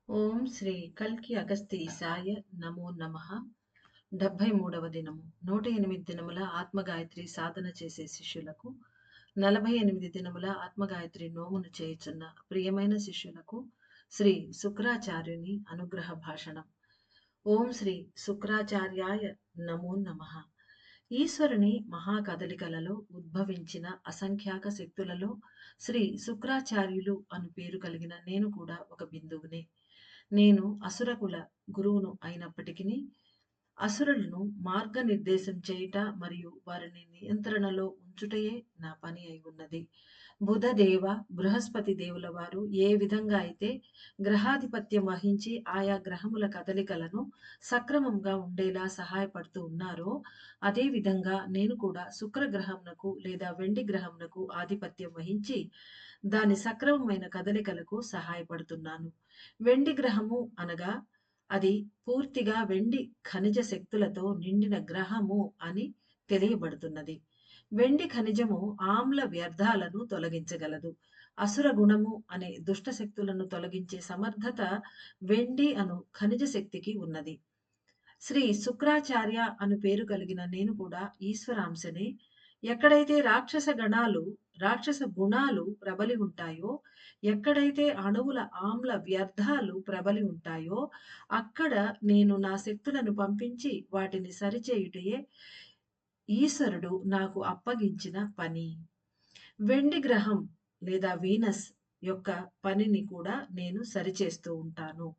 ఓం శ్రీ కల్కి అగస్తీసాయ నమో నమః. 73వ దినము 108 దినముల ఆత్మగాయత్రి సాధన చేసే శిష్యులకు 48 దినముల ఆత్మగాయత్రి నోమును చేయుచున్న ప్రియమైన శిష్యులకు శ్రీ శుక్రాచార్యుని అనుగ్రహ భాషణం. ఓం శ్రీ శుక్రాచార్యాయ నమో నమః. ఈశ్వరుని మహాకదలికలలో ఉద్భవించిన అసంఖ్యాక శక్తులలో శ్రీ శుక్రాచార్యులు అను పేరు కలిగిన నేను కూడా ఒక బిందువునే. నేను అసురకుల గురువును అయినప్పటికీ అసురులను మార్గనిర్దేశం చేయుట మరియు వారిని నియంత్రణలో ఉంచుటయే నా పని అయి ఉన్నది. బుధదేవ, బృహస్పతి దేవుల వారు ఏ విధంగా అయితే గ్రహాధిపత్యం వహించి ఆయా గ్రహముల కదలికలను సక్రమంగా ఉండేలా సహాయపడుతూ ఉన్నారో, అదే విధంగా నేను కూడా శుక్రగ్రహమునకు లేదా వెండి గ్రహమునకు ఆధిపత్యం వహించి దాని సక్రమమైన కదలికలకు సహాయపడుతున్నాను. వెండి గ్రహము అనగా అది పూర్తిగా వెండి ఖనిజ శక్తులతో నిండిన గ్రహము అని తెలియబడుతున్నది. వెండి ఖనిజము ఆమ్ల వ్యర్థాలను తొలగించగలదు. అసుర గుణము అనే దుష్ట శక్తులను తొలగించే సమర్థత వెండి అను ఖనిజ శక్తికి ఉన్నది. శ్రీ శుక్రాచార్య అను పేరు కలిగిన నేను కూడా ఈశ్వరాంశనే. ఎక్కడైతే రాక్షస గుణాలు ప్రబలి ఉంటాయో, ఎక్కడైతే అణువుల ఆమ్ల వ్యర్థాలు ప్రబలి ఉంటాయో, అక్కడ నేను నా శక్తులను పంపించి వాటిని సరిచేయుటయే ఈశ్వరుడు నాకు అప్పగించిన పని. వెండి గ్రహం లేదా వీనస్ యొక్క పనిని కూడా నేను సరిచేస్తూ ఉంటాను.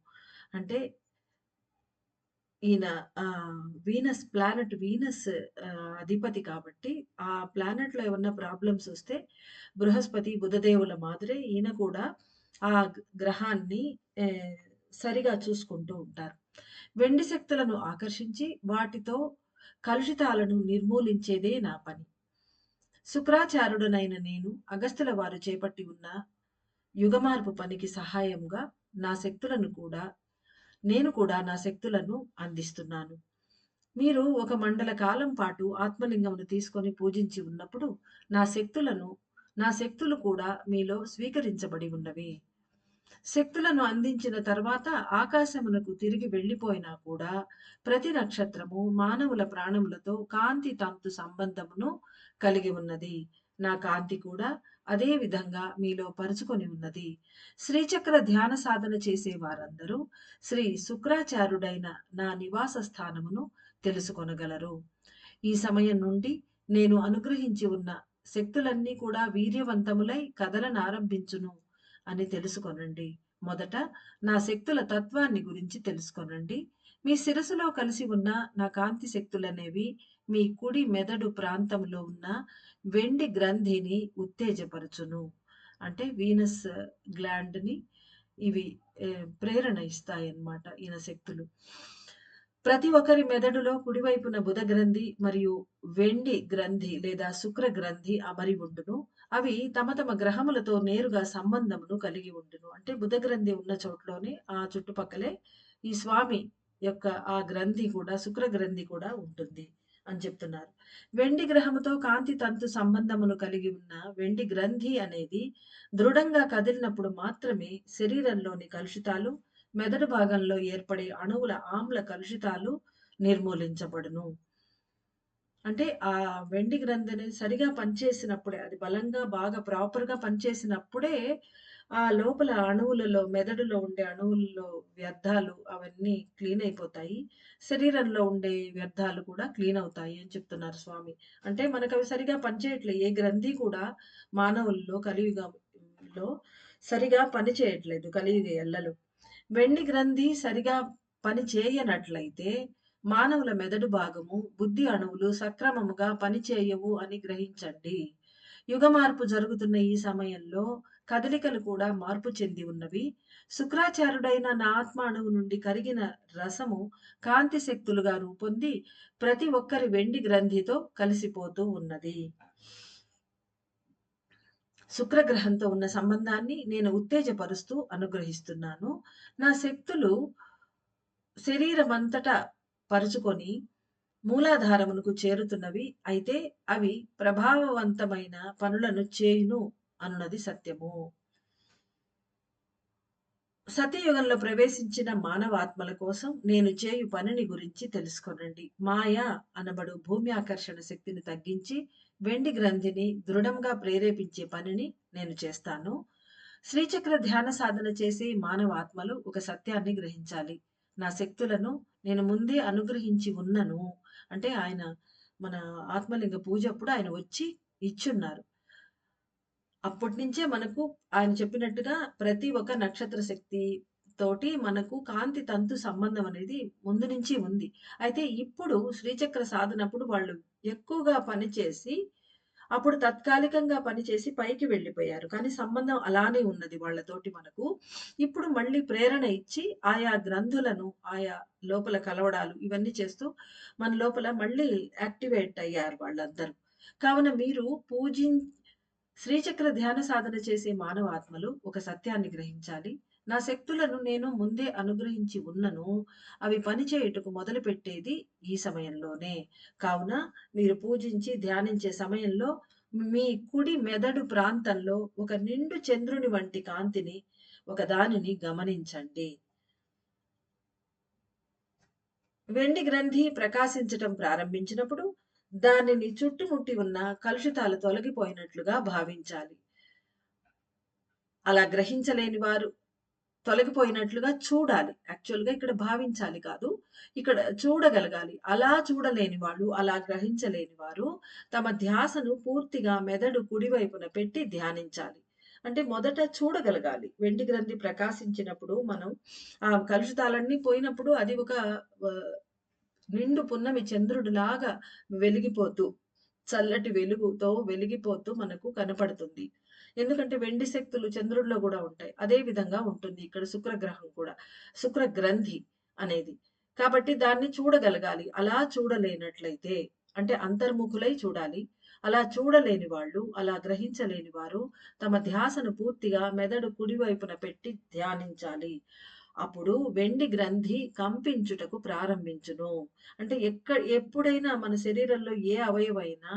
అంటే ఈయన వీనస్ అధిపతి కాబట్టి, ఆ ప్లానెట్‌లో ఏమన్నా ప్రాబ్లమ్స్ వస్తే బృహస్పతి, బుధదేవుల మాదిరే ఈయన కూడా ఆ గ్రహాన్ని ఆహ్, సరిగా చూసుకుంటూ ఉంటారు. వెండి శక్తులను ఆకర్షించి వాటితో కలుషితాలను నిర్మూలించేదే నా పని. శుక్రాచార్యుడనైన నేను అగస్త్యుల వారు చేపట్టి ఉన్న యుగమార్పు పనికి సహాయంగా నా శక్తులను కూడా నేను కూడా నా శక్తులను అందిస్తున్నాను. మీరు ఒక మండల కాలం పాటు ఆత్మలింగమును తీసుకొని పూజించి ఉన్నప్పుడు నా శక్తులను నా శక్తులు కూడా మీలో స్వీకరించబడి ఉన్నవి. శక్తులను అందించిన తర్వాత ఆకాశమునకు తిరిగి వెళ్ళిపోయినా కూడా ప్రతి నక్షత్రము మానవుల ప్రాణములతో కాంతి తంతు సంబంధమును కలిగి ఉన్నది. నా కాంతి కూడా అదే విధంగా మీలో పరుచుకొని ఉన్నది. శ్రీచక్ర ధ్యాన సాధన చేసే వారందరూ శ్రీ శుక్రాచార్యుడైన నా నివాస స్థానమును తెలుసుకొనగలరు. ఈ సమయం నుండి నేను అనుగ్రహించి ఉన్న శక్తులన్నీ కూడా వీర్యవంతములై కదలనారంభించును అని తెలుసుకొనండి. మొదట నా శక్తుల తత్వాన్ని గురించి తెలుసుకొనండి. మీ శిరస్సులో కలిసి ఉన్న నా కాంతి శక్తులనేవి మీ కుడి మెదడు ప్రాంతంలో ఉన్న వెండి గ్రంథిని ఉత్తేజపరచును. అంటే వీనస్ గ్లాండ్‌ని ఇవి ప్రేరణ ఇస్తాయన్నమాట ఈయన శక్తులు. ప్రతి ఒక్కరి మెదడులో కుడివైపున బుధ గ్రంథి మరియు వెండి గ్రంథి లేదా శుక్ర గ్రంథి అమరి ఉండును. అవి తమ తమ గ్రహములతో నేరుగా సంబంధమును కలిగి ఉండును. అంటే బుధ గ్రంథి ఉన్న చోట్లోనే ఆ చుట్టుపక్కలే ఈ స్వామి యొక్క ఆ గ్రంథి కూడా శుక్ర గ్రంథి కూడా ఉంటుంది అని చెప్తున్నారు. వెండి గ్రహముతో కాంతి తంతు సంబంధమును కలిగి ఉన్న వెండి గ్రంథి అనేది దృఢంగా కదిలినప్పుడు మాత్రమే శరీరంలోని కలుషితాలు, మెదడు భాగంలో ఏర్పడే అణువుల ఆమ్ల కలుషితాలు నిర్మూలించబడును. అంటే ఆ వెండి గ్రంథి అనేది సరిగా పనిచేసినప్పుడే, అది బలంగా బాగా ప్రాపర్‌గా పనిచేసినప్పుడే ఆ లోపల అణువులలో మెదడులో ఉండే అణువుల్లో వ్యర్థాలు అవన్నీ క్లీన్ అయిపోతాయి. శరీరంలో ఉండే వ్యర్థాలు కూడా క్లీన్ అవుతాయి అని చెప్తున్నారు స్వామి. అంటే మనకవి సరిగా పనిచేయట్లే. ఏ గ్రంథి కూడా మానవుల్లో కలియుగంలో సరిగా పనిచేయట్లేదు కలియుగ ఎల్లలో. వెండి గ్రంథి సరిగా పని చేయనట్లయితే మానవుల మెదడు భాగము, బుద్ధి అణువులు సక్రమముగా పనిచేయవు అని గ్రహించండి. యుగ మార్పు జరుగుతున్న ఈ సమయంలో కదలికలు కూడా మార్పు చెంది ఉన్నవి. శుక్రాచార్యుడైన నా ఆత్మ అణువు నుండి కరిగిన రసము కాంతి శక్తులుగా రూపొంది ప్రతి ఒక్కరి వెండి గ్రంథితో కలిసిపోతూ ఉన్నది. శుక్రగ్రహంతో ఉన్న సంబంధాన్ని నేను ఉత్తేజపరుస్తూ అనుగ్రహిస్తున్నాను. నా శక్తులు శరీరమంతటా పరుచుకొని మూలాధారమునకు చేరుతున్నవి. అయితే అవి ప్రభావవంతమైన పనులను చేయును అన్నది సత్యము. సత్యయుగంలో ప్రవేశించిన మానవాత్మల కోసం నేను చేయు పనిని గురించి తెలుసుకొనండి. మాయ అనబడు భూమి ఆకర్షణ శక్తిని తగ్గించి వెండి గ్రంథిని దృఢంగా ప్రేరేపించే పనిని నేను చేస్తాను. శ్రీచక్ర ధ్యాన సాధన చేసే మానవాత్మలు ఒక సత్యాన్ని గ్రహించాలి. నా శక్తులను నేను ముందే అనుగ్రహించి ఉన్నను. అంటే ఆయన మన ఆత్మలింగ పూజ అప్పుడు ఆయన వచ్చి ఇచ్చున్నారు. అప్పటినుంచే మనకు ఆయన చెప్పినట్టుగా ప్రతి ఒక్క నక్షత్ర శక్తి తోటి మనకు కాంతి తంతు సంబంధం అనేది ముందు నుంచి ఉంది. అయితే ఇప్పుడు శ్రీచక్ర సాధనప్పుడు వాళ్ళు ఎక్కువగా పనిచేసి, అప్పుడు తాత్కాలికంగా పనిచేసి పైకి వెళ్ళిపోయారు. కానీ సంబంధం అలానే ఉన్నది వాళ్ళతోటి మనకు. ఇప్పుడు మళ్ళీ ప్రేరణ ఇచ్చి ఆయా గ్రంథులను, ఆయా లోపల కలవడాలు ఇవన్నీ చేస్తూ మన లోపల మళ్ళీ యాక్టివేట్ అయ్యారు వాళ్ళందరూ. కావున మీరు శ్రీచక్ర ధ్యాన సాధన చేసే మానవాత్మలు ఒక సత్యాన్ని గ్రహించాలి. నా శక్తులను నేను ముందే అనుగ్రహించి ఉన్నను. అవి పనిచేయుటకు మొదలుపెట్టేది ఈ సమయంలోనే. కావున మీరు పూజించి ధ్యానించే సమయంలో మీ కుడి మెదడు ప్రాంతంలో ఒక నిండు చంద్రుని వంటి కాంతిని ఒక దానిని గమనించండి. వెండి గ్రంథి ప్రకాశించటం ప్రారంభించినప్పుడు దానిని చుట్టుముట్టి ఉన్న కలుషితాలు తొలగిపోయినట్లుగా భావించాలి. అలా గ్రహించలేని వారు తొలగిపోయినట్లుగా చూడాలి. యాక్చువల్‌గా ఇక్కడ భావించాలి కాదు. ఇక్కడ చూడగలగాలి. అలా చూడలేని వాళ్ళు, అలా గ్రహించలేని వారు తమ ధ్యాసను పూర్తిగా మెదడు కుడివైపున పెట్టి ధ్యానించాలి. అంటే మొదట చూడగలగాలి. వెండి గ్రంథి ప్రకాశించినప్పుడు మనం ఆ కలుషితాలన్నీ పోయినప్పుడు అది ఒక ఆహ్, నిండు పున్నమి చంద్రుడిలాగా వెలిగిపోతూ, చల్లటి వెలుగుతో వెలిగిపోతూ మనకు కనపడుతుంది. ఎందుకంటే వెండి శక్తులు చంద్రుడిలో గూడా ఉంటాయి. అదే విధంగా ఉంటుంది ఇక్కడ శుక్రగ్రహం కూడా. శుక్ర గ్రంథి అనేది. కాబట్టి దాన్ని చూడగలగాలి. అలా చూడలేనట్లయితే అంటే అంతర్ముఖులై చూడాలి. అలా చూడలేని వాళ్ళు, అలా గ్రహించలేని వారు తమ ధ్యాసను పూర్తిగా మెదడు కుడివైపున పెట్టి ధ్యానించాలి. అప్పుడు వెండి గ్రంథి కంపించుటకు ప్రారంభించును. అంటే ఎప్పుడైనా మన శరీరంలో ఏ అవయవైనా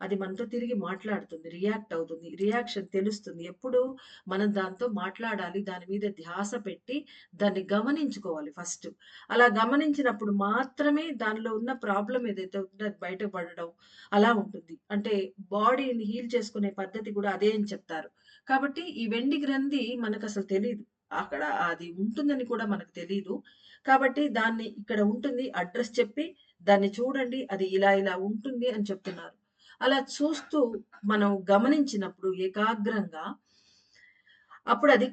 అది మనతో తిరిగి మాట్లాడుతుంది. రియాక్ట్ అవుతుంది. రియాక్షన్ తెలుస్తుంది. ఎప్పుడు మనం దాంతో మాట్లాడాలి. దాని మీద ధ్యాస పెట్టి దాన్ని గమనించుకోవాలి ఫస్ట్. అలా గమనించినప్పుడు మాత్రమే దానిలో ఉన్న ప్రాబ్లమ్ ఏదైతే ఉందో అది బయటపడడం అలా ఉంటుంది. అంటే బాడీని హీల్ చేసుకునే పద్ధతి కూడా అదే అని చెప్తారు. కాబట్టి ఈ వెండి గ్రంథి మనకసలు తెలీదు. అక్కడ అది ఉంటుందని కూడా మనకు తెలీదు. కాబట్టి దాన్ని ఇక్కడ ఉంటుంది అడ్రెస్ చెప్పి దాన్ని చూడండి. అది ఇలా ఇలా ఉంటుంది అని చెప్తున్నారు. అలా చూస్తూ మనం గమనించినప్పుడు ఏకాగ్రంగా అప్పుడది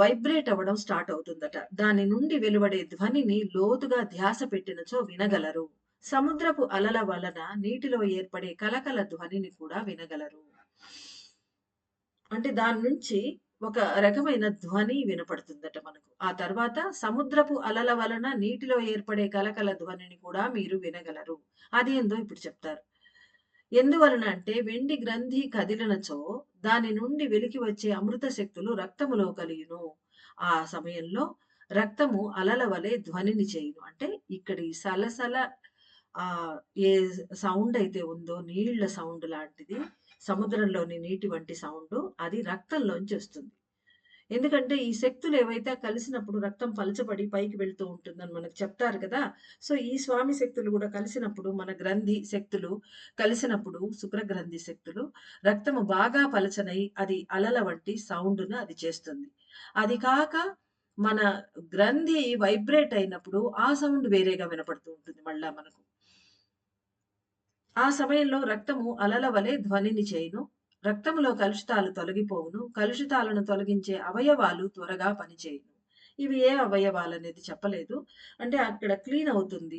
వైబ్రేట్ అవ్వడం స్టార్ట్ అవుతుందట. దాని నుండి వెలువడే ధ్వనిని లోతుగా ధ్యాస పెట్టినచో వినగలరు. సముద్రపు అలల వలన నీటిలో ఏర్పడే కలకల ధ్వనిని కూడా వినగలరు. అంటే దాని నుంచి ఒక రకమైన ధ్వని వినపడుతుందట మనకు. ఆ తర్వాత సముద్రపు అలల వలన నీటిలో ఏర్పడే కలకల ధ్వనిని కూడా మీరు వినగలరు. అదేందో ఇప్పుడు చెప్తారు. ఎందువలన అంటే వెండి గ్రంథి కదిలినచో దాని నుండి వెలికి వచ్చే అమృత శక్తులు రక్తములో కలియును. ఆ సమయంలో రక్తము అలల వలె ధ్వనిని చేయును. అంటే ఇక్కడి సలసల ఆహ్, ఏ సౌండ్ అయితే ఉందో నీళ్ళ సౌండ్ లాంటిది, సముద్రంలోని నీటి వంటి సౌండు అది రక్తంలోంచి వస్తుంది. ఎందుకంటే ఈ శక్తులు ఏవైతే కలిసినప్పుడు రక్తం పలచబడి పైకి వెళ్తూ ఉంటుందని మనకు చెప్తారు కదా! సో, ఈ స్వామి శక్తులు గూడా కలిసినప్పుడు మన గ్రంథి శక్తులు కలిసినప్పుడు శుక్ర గ్రంథి శక్తులు రక్తము బాగా పలచనై అది అలల వంటి సౌండ్‌ను అది చేస్తుంది. అది కాక మన గ్రంథి వైబ్రేట్ అయినప్పుడు ఆ సౌండ్ వేరేగా వినపడుతూ ఉంటుంది మళ్ళా మనకు. ఆ సమయంలో రక్తము అలల వలె ధ్వనిని చేయును. రక్తములో కలుషితాలు తొలగిపోవును. కలుషితాలను తొలగించే అవయవాలు త్వరగా పనిచేయును. ఇవి ఏ అవయవాలనేది చెప్పలేదు. అంటే అక్కడ క్లీన్ అవుతుంది.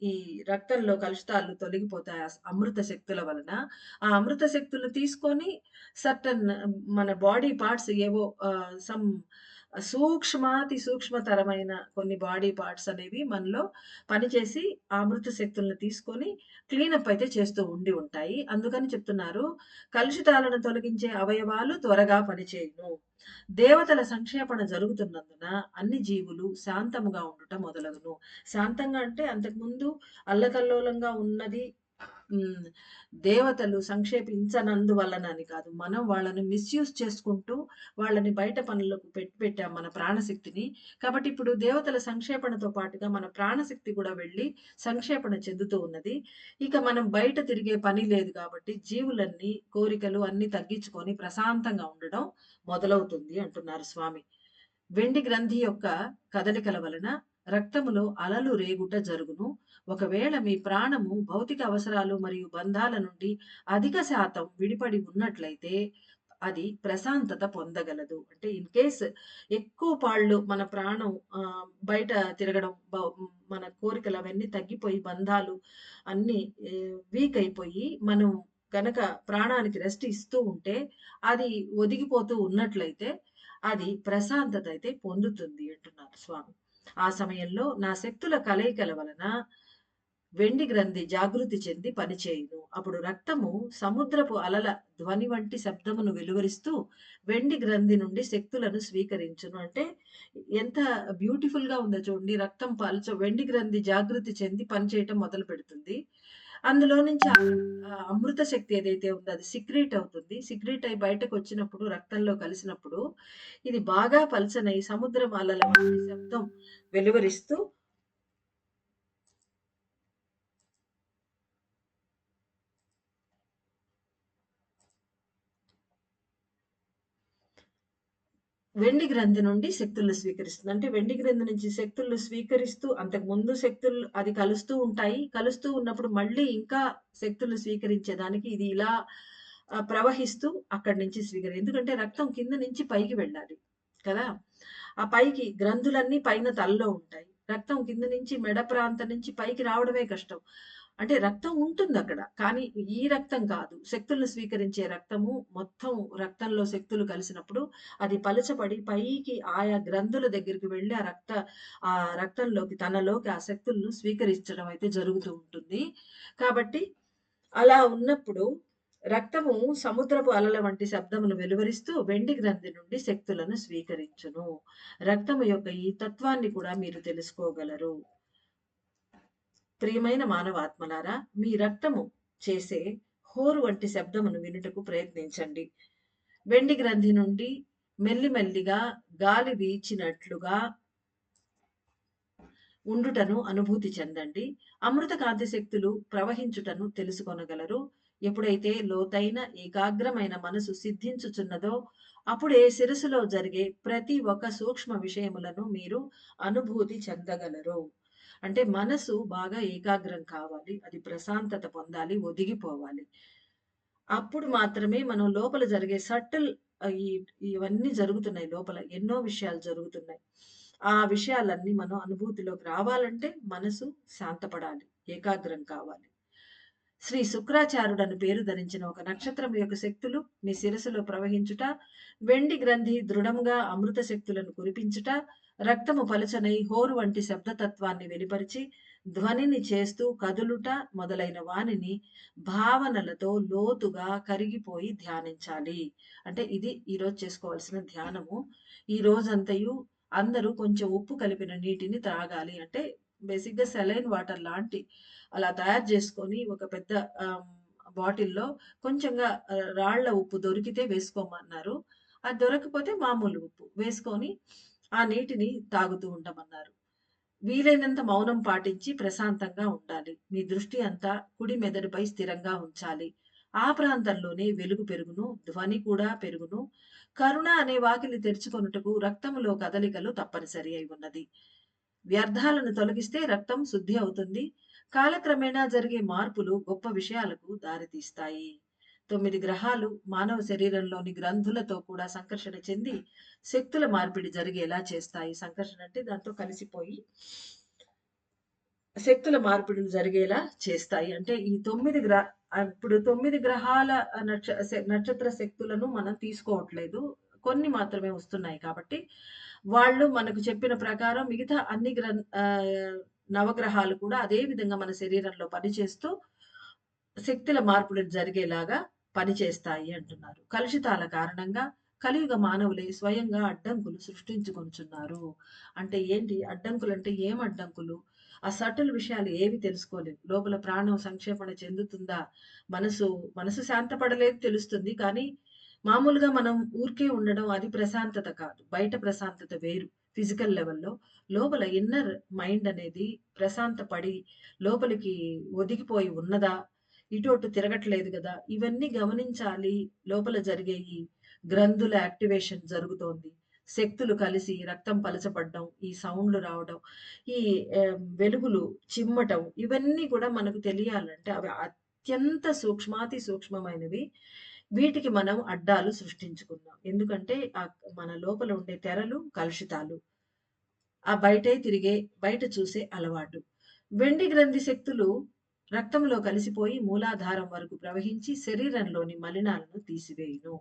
ఈ రక్తంలో కలుషితాలు తొలగిపోతాయి అమృత శక్తుల వలన. ఆ అమృత శక్తులు తీసుకొని సర్టెన్ మన బాడీ పార్ట్స్ ఏవో సమ్ సూక్ష్మాతి సూక్ష్మతరమైన కొన్ని బాడీ పార్ట్స్ అనేవి మనలో పనిచేసి ఆ అమృత శక్తులను తీసుకొని క్లీనప్ అయితే చేస్తూ ఉంటాయి. అందుకని చెప్తున్నారు, కలుషితాలను తొలగించే అవయవాలు త్వరగా పనిచేయును. దేవతల సంక్షేపణ జరుగుతున్నందున అన్ని జీవులు శాంతముగా ఉండుట మొదలగును. శాంతంగా అంటే అంతకుముందు అల్లకల్లోలంగా ఉన్నది హ్మ్. దేవతలు సంక్షేపించనందువలనని కాదు. మనం వాళ్ళని మిస్‌యూజ్ చేసుకుంటూ, వాళ్ళని బయట పనులకు పెట్టాం మన ప్రాణశక్తిని. కాబట్టి ఇప్పుడు దేవతల సంక్షేపణతో పాటుగా మన ప్రాణశక్తి కూడా వెళ్ళి సంక్షేపణ చెందుతూ ఉన్నది. ఇక మనం బయట తిరిగే పని లేదు కాబట్టి జీవులన్నీ కోరికలు అన్నీ తగ్గించుకొని ప్రశాంతంగా ఉండడం మొదలవుతుంది అంటున్నారు స్వామి. వెండి గ్రంథి యొక్క కదలికల వలన రక్తములో అలలు రేగుట జరుగును. ఒకవేళ మీ ప్రాణము భౌతిక అవసరాలు మరియు బంధాల నుండి అధిక శాతం విడిపడి ఉన్నట్లయితే అది ప్రశాంతత పొందగలదు. అంటే ఇన్ కేస్ ఎక్కువ పాళ్ళు మన ప్రాణం బయట తిరగడం మన కోరికలు అవన్నీ తగ్గిపోయి బంధాలు అన్నీ వీక్ అయిపోయి మనం గనక ప్రాణానికి రెస్ట్ ఇస్తూ ఉంటే అది ఒదిగిపోతూ ఉన్నట్లయితే అది ప్రశాంతత అయితే పొందుతుంది అంటున్నారు స్వామి. ఆ సమయంలో నా శక్తుల కలయికల వలన వెండి గ్రంథి జాగృతి చెంది పనిచేయును. అప్పుడు రక్తము సముద్రపు అలల ధ్వని వంటి శబ్దమును వెలువరిస్తూ వెండి గ్రంథి నుండి శక్తులను స్వీకరించును. అంటే ఎంత బ్యూటిఫుల్‌గా ఉందో చూడండి. రక్తం వెండి గ్రంథి జాగృతి చెంది పనిచేయటం మొదలుపెడుతుంది. అందులో నుంచి అమృత శక్తి ఏదైతే ఉందో అది సిక్రీట్ అవుతుంది. సిక్రీట్ అయ్యి బయటకొచ్చినప్పుడు రక్తంలో కలిసినప్పుడు ఇది బాగా పలచనై సముద్రం అలల వంటి శబ్దం వెలువరిస్తూ వెండి గ్రంథి నుండి శక్తులను స్వీకరిస్తుంది. అంటే వెండి గ్రంథి నుంచి శక్తులను స్వీకరిస్తూ అంతకుముందు శక్తులు అది కలుస్తూ ఉంటాయి. కలుస్తూ ఉన్నప్పుడు మళ్ళీ ఇంకా శక్తులను స్వీకరించేదానికి ఇది ఇలా ప్రవహిస్తూ అక్కడి నుంచి ఎందుకంటే రక్తం కింద నుంచి పైకి వెళ్ళాలి కదా! ఆ పైకి గ్రంథులన్నీ పైన తలలో ఉంటాయి. రక్తం కింద నుంచి మెడ ప్రాంతం నుంచి పైకి రావడమే కష్టం. అంటే రక్తం ఉంటుందక్కడ. కానీ ఈ రక్తం కాదు. శక్తులను స్వీకరించే రక్తము మొత్తం రక్తంలో శక్తులు కలిసినప్పుడు అది పలచబడి పైకి ఆయా గ్రంథుల దగ్గరికి వెళ్లి ఆ రక్తంలోకి తనలోకి ఆ శక్తులను స్వీకరించడం అయితే జరుగుతూ ఉంటుంది. కాబట్టి అలా ఉన్నప్పుడు రక్తము సముద్రపు అలల వంటి శబ్దమును వెలువరిస్తూ వెండి గ్రంథి నుండి శక్తులను స్వీకరించును. రక్తము యొక్క ఈ తత్వాన్ని కూడా మీరు తెలుసుకోగలరు. ప్రియమైన మానవాత్మలారా, మీ రక్తము చేసే హోరు వంటి శబ్దమును వినుటకు ప్రయత్నించండి. వెండి గ్రంథి నుండి మెల్లిమెల్లిగా గాలి వీచినట్లుగా ఉండుటను అనుభూతి చెందండి. అమృత కాంతి శక్తులు ప్రవహించుటను తెలుసుకొనగలరు. ఎప్పుడైతే లోతైన ఏకాగ్రమైన మనసు సిద్ధించుచున్నదో అప్పుడే శిరస్సులో జరిగే ప్రతి ఒక్క సూక్ష్మ విషయములను మీరు అనుభూతి చెందగలరు. అంటే మనసు బాగా ఏకాగ్రం కావాలి. అది ప్రశాంతత పొందాలి, ఒదిగిపోవాలి. అప్పుడు మాత్రమే మనం లోపల జరిగే సటిల్ ఈ ఇవన్నీ జరుగుతున్నాయి లోపల. ఎన్నో విషయాలు జరుగుతున్నాయి. ఆ విషయాలన్నీ మనం అనుభూతిలోకి రావాలంటే మనసు శాంతపడాలి. ఏకాగ్రం కావాలి. శ్రీ శుక్రాచార్యుడని పేరు ధరించిన ఒక నక్షత్రం యొక్క శక్తులు మీ శిరస్సులో ప్రవహించుట, వెండి గ్రంథి దృఢంగా అమృత శక్తులను కురిపించుట, రక్తము పలచనై హోరు వంటి శబ్దతత్వాన్ని వెలిపరిచి, ధ్వనిని చేస్తూ కదులుట మొదలైన వానిని భావనలతో లోతుగా కరిగిపోయి ధ్యానించాలి. అంటే ఇది ఈరోజు చేసుకోవాల్సిన ధ్యానము. ఈ రోజంతయు అందరూ కొంచెం ఉప్పు కలిపిన నీటిని త్రాగాలి. అంటే బేసిక్‌గా సెలైన్ వాటర్ లాంటి అలా తయారు చేసుకొని ఒక పెద్ద బాటిల్‌లో కొంచెంగా రాళ్ళ ఉప్పు దొరికితే వేసుకోమన్నారు. అది దొరకకపోతే మామూలు ఉప్పు వేసుకొని ఆ నీటిని తాగుతూ ఉండమన్నారు. వీలైనంత మౌనం పాటించి ప్రశాంతంగా ఉండాలి. మీ దృష్టి అంతా కుడి మెదడుపై స్థిరంగా ఉంచాలి. ఆ ప్రాంతంలోనే వెలుగు పెరుగును, ధ్వని కూడా పెరుగును. కరుణ అనే వాకిలి తెరుచుకొనుటకు రక్తములో కదలికలు తప్పనిసరి అయి ఉన్నది. వ్యర్థాలను తొలగిస్తే రక్తం శుద్ధి అవుతుంది. కాలక్రమేణా జరిగే మార్పులు గొప్ప విషయాలకు దారితీస్తాయి. 9 గ్రహాలు మానవ శరీరంలోని గ్రంథులతో కూడా సంకర్షణ చెంది శక్తుల మార్పిడి జరిగేలా చేస్తాయి. సంకర్షణ అంటే దాంతో కలిసిపోయి శక్తుల మార్పిడులు జరిగేలా చేస్తాయి. అంటే ఈ 9 ఇప్పుడు 9 గ్రహాల నక్షత్ర శక్తులను మనం తీసుకోవట్లేదు. కొన్ని మాత్రమే వస్తున్నాయి కాబట్టి, వాళ్ళు మనకు చెప్పిన ప్రకారం మిగతా అన్ని నవగ్రహాలు కూడా అదే విధంగా మన శరీరంలో పనిచేస్తూ శక్తుల మార్పులు జరిగేలాగా పనిచేస్తాయి అంటున్నారు. కలుషితాల కారణంగా కలియుగ మానవులే స్వయంగా అడ్డంకులు సృష్టించుకొనుచున్నారు. అంటే ఏంటి? అడ్డంకులంటే ఏం అడ్డంకులు? ఆ సటిల్ విషయాలు ఏవి తెలుసుకోలేం. లోపల ప్రాణం సంక్షేపణ చెందుతుందా? మనసు మనసు శాంతపడలేదు తెలుస్తుంది. కానీ మామూలుగా మనం ఊరికే ఉండడం అది ప్రశాంతత కాదు. బయట ప్రశాంతత వేరు. ఫిజికల్ లెవెల్‌లో. లోపల ఇన్నర్ మైండ్ అనేది ప్రశాంత పడి లోపలికి ఒదిగిపోయి ఉన్నదా? ఇటు అటు తిరగట్లేదు గదా! ఇవన్నీ గమనించాలి. లోపల జరిగే ఈ గ్రంథుల యాక్టివేషన్ జరుగుతోంది. శక్తులు కలిసి రక్తం పలచబడ్డం, ఈ సౌండ్‌లు రావడం, ఈ వెలుగులు చిమ్మటం ఇవన్నీ కూడా మనకు తెలియాలంటే అవి అత్యంత సూక్ష్మాతి సూక్ష్మమైనవి. వీటికి మనం అడ్డాలు సృష్టించుకున్నాం. ఎందుకంటే మన లోపల ఉండే తెరలు కలుషితాలు. ఆ బయటే తిరిగే, బయట చూసే అలవాటు. వెండి గ్రంథి శక్తులు రక్తంలో కలిసిపోయి మూలాధారం వరకు ప్రవహించి శరీరంలోని మలినాలను తీసివేయును.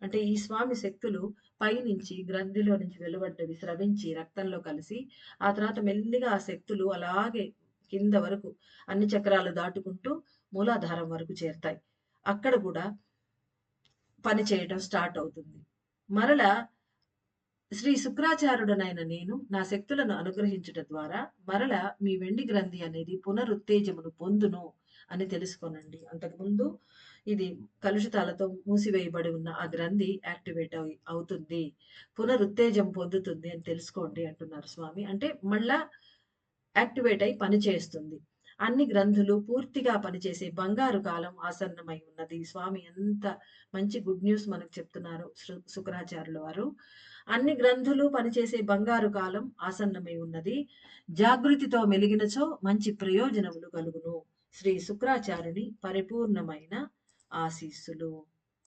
అంటే ఈ స్వామి శక్తులు పైనుంచి గ్రంథిలో నుంచి వెలువడ్డవి స్రవించి రక్తంలో కలిసి, ఆ తర్వాత మెల్లిగా ఆ శక్తులు అలాగే కింద వరకు అన్ని చక్రాలు దాటుకుంటూ మూలాధారం వరకు చేరతాయి. అక్కడ కూడా పని చేయటం స్టార్ట్ అవుతుంది. మరలా శ్రీ శుక్రాచార్యుడనైన నేను నా శక్తులను అనుగ్రహించుట ద్వారా మరల మీ వెండి గ్రంథి అనేది పునరుత్తేజమును పొందును అని తెలుసుకోనండి. అంతకుముందు ఇది కలుషితాలతో మూసివేయబడి ఉన్న ఆ గ్రంథి యాక్టివేట్ అవుతుంది. పునరుత్తేజం పొందుతుంది అని తెలుసుకోండి అంటున్నారు స్వామి. అంటే మళ్ళా యాక్టివేట్ అయి పనిచేస్తుంది. అన్ని గ్రంథులు పూర్తిగా పనిచేసే బంగారు కాలం ఆసన్నమై ఉన్నది. స్వామి ఎంత మంచి గుడ్ న్యూస్ మనకు చెప్తున్నారు శుక్రాచార్యుల వారు. అన్ని గ్రంథులు పనిచేసే బంగారు కాలం ఆసన్నమై ఉన్నది. జాగృతితో మెలిగినచో మంచి ప్రయోజనములు కలుగును. శ్రీ శుక్రాచార్యుని పరిపూర్ణమైన ఆశీస్సులు.